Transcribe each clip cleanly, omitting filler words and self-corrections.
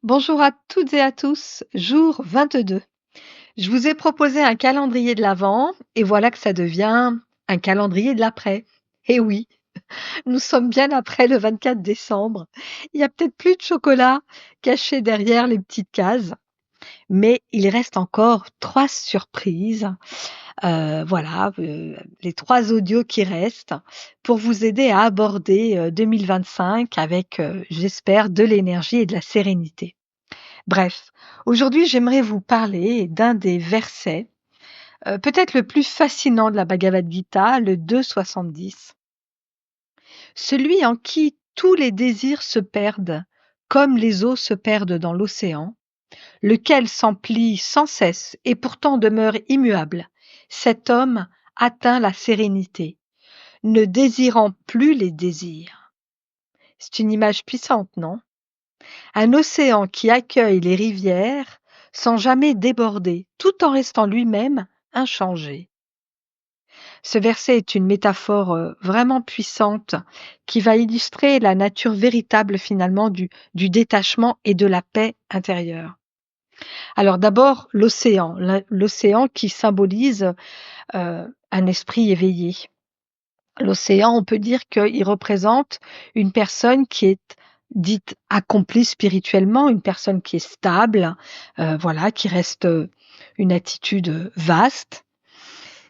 Bonjour à toutes et à tous, jour 22. Je vous ai proposé un calendrier de l'Avent et voilà que ça devient un calendrier de l'après. Eh oui, nous sommes bien après le 24 décembre. Il y a peut-être plus de chocolat caché derrière les petites cases, mais il reste encore 3 surprises. Voilà, les 3 audios qui restent pour vous aider à aborder, 2025 avec, j'espère, de l'énergie et de la sérénité. Bref, aujourd'hui, j'aimerais vous parler d'un des versets, peut-être le plus fascinant de la Bhagavad Gita, le 2,70. Celui en qui tous les désirs se perdent, comme les eaux se perdent dans l'océan, lequel s'emplit sans cesse et pourtant demeure immuable, cet homme atteint la sérénité, ne désirant plus les désirs. C'est une image puissante, non? Un océan qui accueille les rivières sans jamais déborder, tout en restant lui-même inchangé. Ce verset est une métaphore vraiment puissante qui va illustrer la nature véritable finalement du détachement et de la paix intérieure. Alors d'abord, l'océan qui symbolise un esprit éveillé. L'océan, on peut dire qu'il représente une personne qui est dite accomplie spirituellement, une personne qui est stable, voilà, qui reste, une attitude, vaste.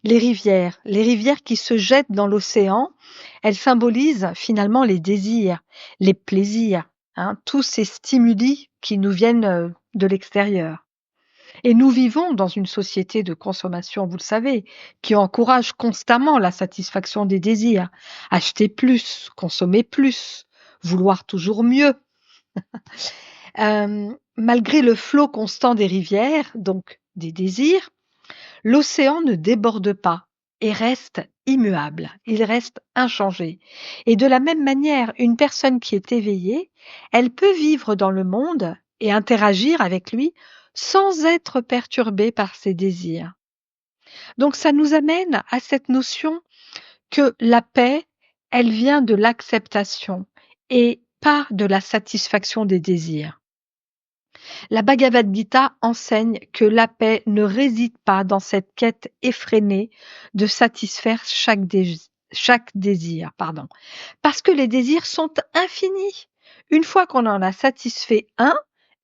Les rivières qui se jettent dans l'océan, elles symbolisent finalement les désirs, les plaisirs, hein, tous ces stimuli qui nous viennent, de l'extérieur. Et nous vivons dans une société de consommation, vous le savez, qui encourage constamment la satisfaction des désirs. Acheter plus, consommer plus, vouloir toujours mieux. Malgré le flot constant des rivières, donc des désirs, l'océan ne déborde pas et reste immuable, il reste inchangé. Et de la même manière, une personne qui est éveillée, elle peut vivre dans le monde et interagir avec lui sans être perturbée par ses désirs. Donc ça nous amène à cette notion que la paix, elle vient de l'acceptation et pas de la satisfaction des désirs. La Bhagavad Gita enseigne que la paix ne réside pas dans cette quête effrénée de satisfaire chaque désir, pardon, parce que les désirs sont infinis. Une fois qu'on en a satisfait un,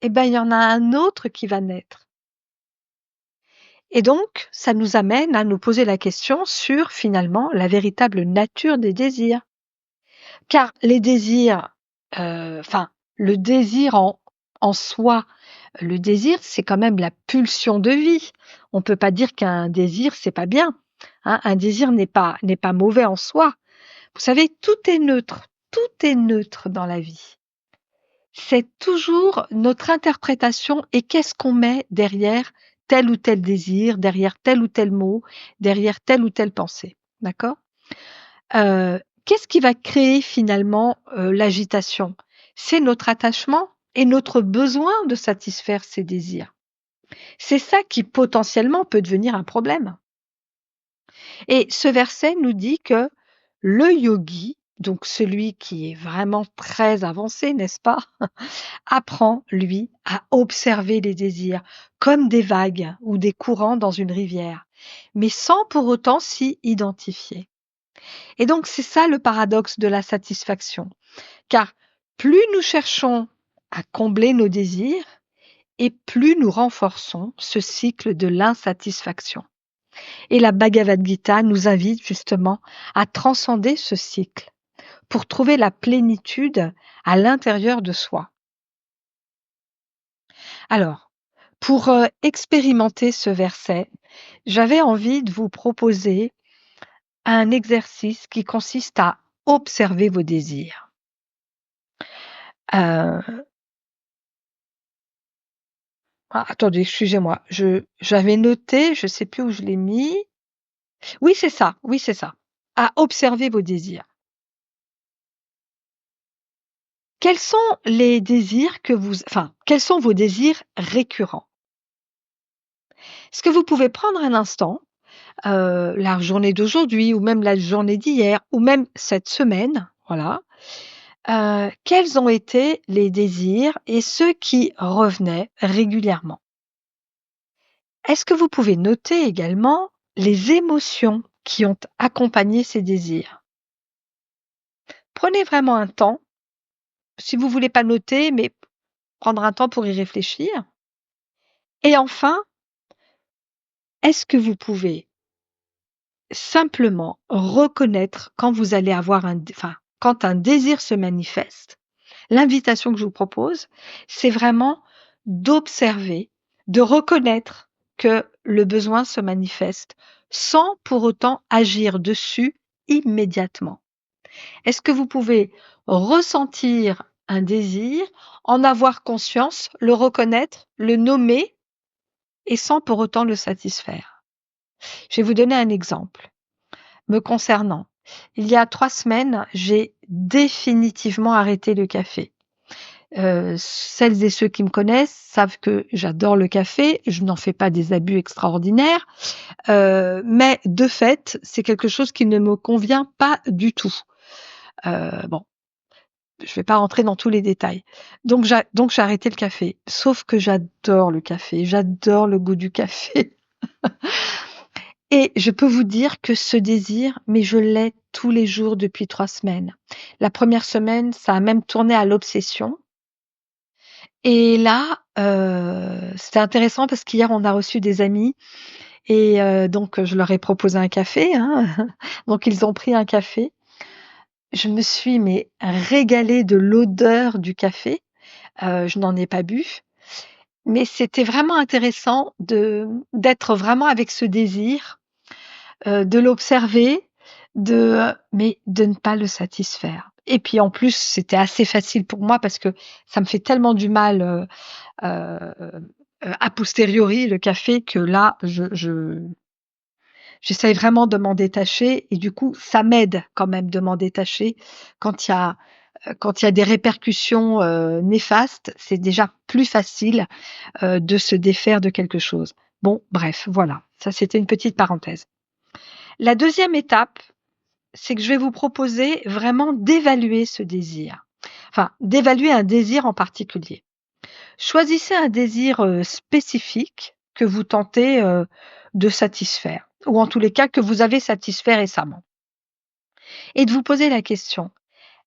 eh ben, il y en a un autre qui va naître. Et donc, ça nous amène à nous poser la question sur finalement la véritable nature des désirs. Car les désirs, enfin, le désir en soi, le désir, c'est quand même la pulsion de vie. On ne peut pas dire qu'un désir, c'est pas bien, hein. Un désir n'est pas mauvais en soi. Vous savez, tout est neutre dans la vie. C'est toujours notre interprétation et qu'est-ce qu'on met derrière tel ou tel désir, derrière tel ou tel mot, derrière telle ou telle pensée, d'accord? Qu'est-ce qui va créer finalement, l'agitation? C'est notre attachement et notre besoin de satisfaire ces désirs. C'est ça qui potentiellement peut devenir un problème. Et ce verset nous dit que le yogi, donc celui qui est vraiment très avancé, n'est-ce pas? Apprend, lui, à observer les désirs comme des vagues ou des courants dans une rivière, mais sans pour autant s'y identifier. Et donc c'est ça le paradoxe de la satisfaction, car plus nous cherchons à combler nos désirs et plus nous renforçons ce cycle de l'insatisfaction. Et la Bhagavad Gita nous invite justement à transcender ce cycle pour trouver la plénitude à l'intérieur de soi. Alors, pour expérimenter ce verset, j'avais envie de vous proposer un exercice qui consiste à observer vos désirs. Euh, attendez, excusez-moi, j'avais noté, je ne sais plus où je l'ai mis. Oui, c'est ça. À observer vos désirs. Quels sont les désirs quels sont vos désirs récurrents? Est-ce que vous pouvez prendre un instant, la journée d'aujourd'hui ou même la journée d'hier ou même cette semaine, voilà, Quels ont été les désirs et ceux qui revenaient régulièrement? Est-ce que vous pouvez noter également les émotions qui ont accompagné ces désirs? Prenez vraiment un temps, si vous voulez pas noter, mais prendre un temps pour y réfléchir. Et enfin, est-ce que vous pouvez simplement reconnaître quand vous allez avoir quand un désir se manifeste, l'invitation que je vous propose, c'est vraiment d'observer, de reconnaître que le besoin se manifeste sans pour autant agir dessus immédiatement. Est-ce que vous pouvez ressentir un désir, en avoir conscience, le reconnaître, le nommer et sans pour autant le satisfaire? Je vais vous donner un exemple. Me concernant, il y a 3 semaines, j'ai définitivement arrêté le café. Celles et ceux qui me connaissent savent que j'adore le café, je n'en fais pas des abus extraordinaires, mais de fait, c'est quelque chose qui ne me convient pas du tout. Bon, je vais pas rentrer dans tous les détails. Donc j'ai arrêté le café. Sauf que j'adore le café, j'adore le goût du café. Et je peux vous dire que ce désir, mais je l'ai tous les jours depuis 3 semaines. La première semaine, ça a même tourné à l'obsession et là, c'était intéressant parce qu'hier, on a reçu des amis et donc je leur ai proposé un café, hein. Donc ils ont pris un café. Je me suis mais régalée de l'odeur du café. Je n'en ai pas bu, mais c'était vraiment intéressant d'être vraiment avec ce désir, de l'observer, mais de ne pas le satisfaire. Et puis en plus, c'était assez facile pour moi parce que ça me fait tellement du mal, a posteriori le café que là, j'essaye vraiment de m'en détacher et du coup, ça m'aide quand même de m'en détacher quand il y a, quand il y a des répercussions, néfastes, c'est déjà plus facile, de se défaire de quelque chose. Bon, bref, voilà, ça c'était une petite parenthèse. La deuxième étape, c'est que je vais vous proposer vraiment d'évaluer ce désir. Enfin, d'évaluer un désir en particulier. Choisissez un désir, spécifique que vous tentez, de satisfaire ou en tous les cas que vous avez satisfait récemment et de vous poser la question: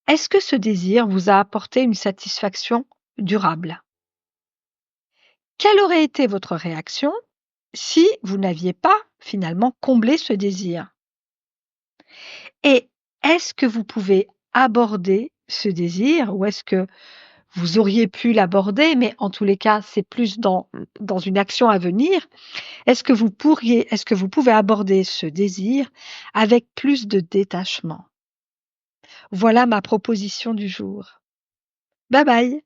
«Est-ce que ce désir vous a apporté une satisfaction durable?» Quelle aurait été votre réaction si vous n'aviez pas finalement comblé ce désir? Et est-ce que vous pouvez aborder ce désir ou est-ce que vous auriez pu l'aborder, mais en tous les cas, c'est plus dans une action à venir. Est-ce que vous pouvez aborder ce désir avec plus de détachement? Voilà ma proposition du jour. Bye bye.